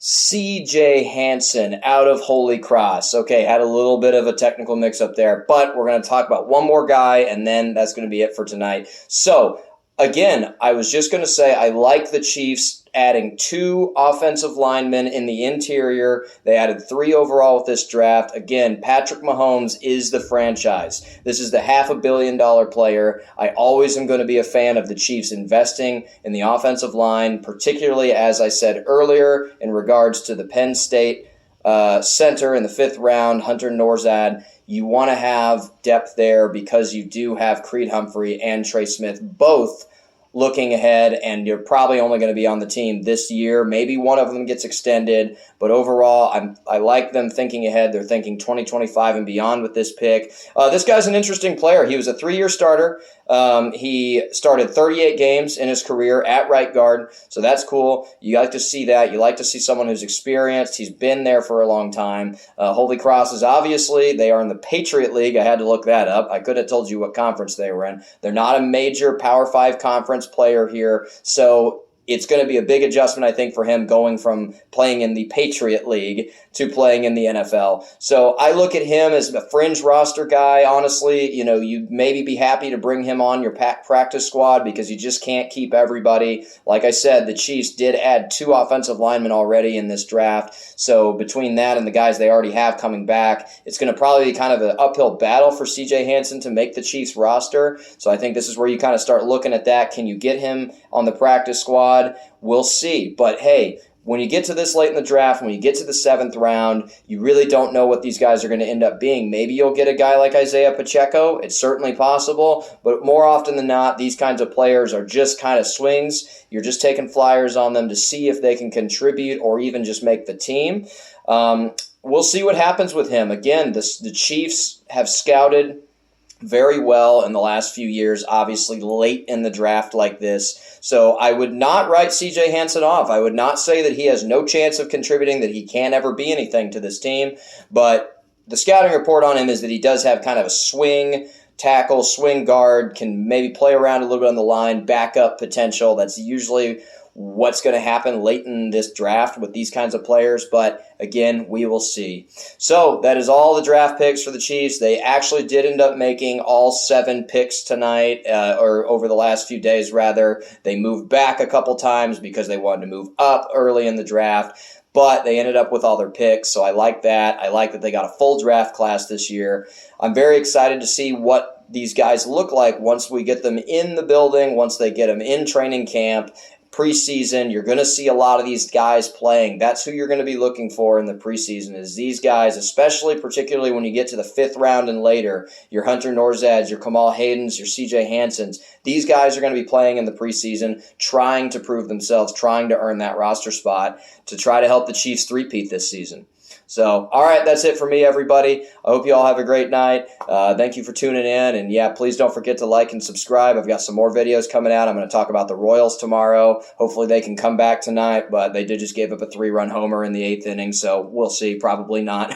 CJ Hansen out of Holy Cross. Okay, had a little bit of a technical mix-up there, but we're going to talk about one more guy, and then that's going to be it for tonight. So, again, I was just going to say I like the Chiefs adding 2 offensive linemen in the interior. They added 3 overall with this draft. Again, Patrick Mahomes is the franchise. This is the $500 million player. I always am going to be a fan of the Chiefs investing in the offensive line, particularly, as I said earlier, in regards to the Penn State center in the 5th round, Hunter Nourzad. You want to have depth there because you do have Creed Humphrey and Trey Smith both looking ahead, and you're probably only going to be on the team this year. Maybe one of them gets extended, but overall, I like them thinking ahead. They're thinking 2025 and beyond with this pick. This guy's an interesting player. He was a 3-year starter. He started 38 games in his career at right guard, so that's cool. You like to see that. You like to see someone who's experienced. He's been there for a long time. Holy Cross is obviously, they are in the Patriot League. I had to look that up. I could have told you what conference they were in. They're not a major Power 5 conference player here, so it's going to be a big adjustment, I think, for him going from playing in the Patriot League to playing in the NFL. So I look at him as a fringe roster guy, honestly. You know, you'd maybe be happy to bring him on your practice squad because you just can't keep everybody. Like I said, the Chiefs did add 2 offensive linemen already in this draft. So between that and the guys they already have coming back, it's going to probably be kind of an uphill battle for CJ Hansen to make the Chiefs roster. So I think this is where you kind of start looking at that. Can you get him on the practice squad? We'll see. But hey, when you get to this late in the draft, when you get to the 7th round, you really don't know what these guys are going to end up being. Maybe you'll get a guy like Isaiah Pacheco. It's certainly possible. But more often than not, these kinds of players are just kind of swings. You're just taking flyers on them to see if they can contribute or even just make the team. We'll see what happens with him. Again, the Chiefs have scouted very well in the last few years, obviously late in the draft like this. So I would not write CJ Hansen off. I would not say that he has no chance of contributing, that he can't ever be anything to this team. But the scouting report on him is that he does have kind of a swing tackle, swing guard, can maybe play around a little bit on the line, backup potential. That's usually what's going to happen late in this draft with these kinds of players, but again, we will see. So that is all the draft picks for the Chiefs. They actually did end up making all 7 picks tonight, or over the last few days, rather. They moved back a couple times because they wanted to move up early in the draft, but they ended up with all their picks, so I like that. I like that they got a full draft class this year. I'm very excited to see what these guys look like once we get them in the building, once they get them in training camp. Preseason, you're going to see a lot of these guys playing. That's who you're going to be looking for in the preseason, is these guys, especially particularly when you get to the 5th round and later, your Hunter Nourzads, your Kamal Haydens, your CJ Hansens. These guys are going to be playing in the preseason, trying to prove themselves, trying to earn that roster spot to try to help the Chiefs three-peat this season. So, all right, that's it for me, everybody. I hope you all have a great night. Thank you for tuning in. And, yeah, please don't forget to like and subscribe. I've got some more videos coming out. I'm going to talk about the Royals tomorrow. Hopefully they can come back tonight, but they did just give up a 3-run homer in the 8th inning, so we'll see. Probably not.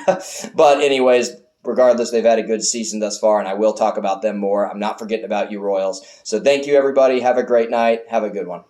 But anyways, regardless, they've had a good season thus far, and I will talk about them more. I'm not forgetting about you, Royals. So thank you, everybody. Have a great night. Have a good one.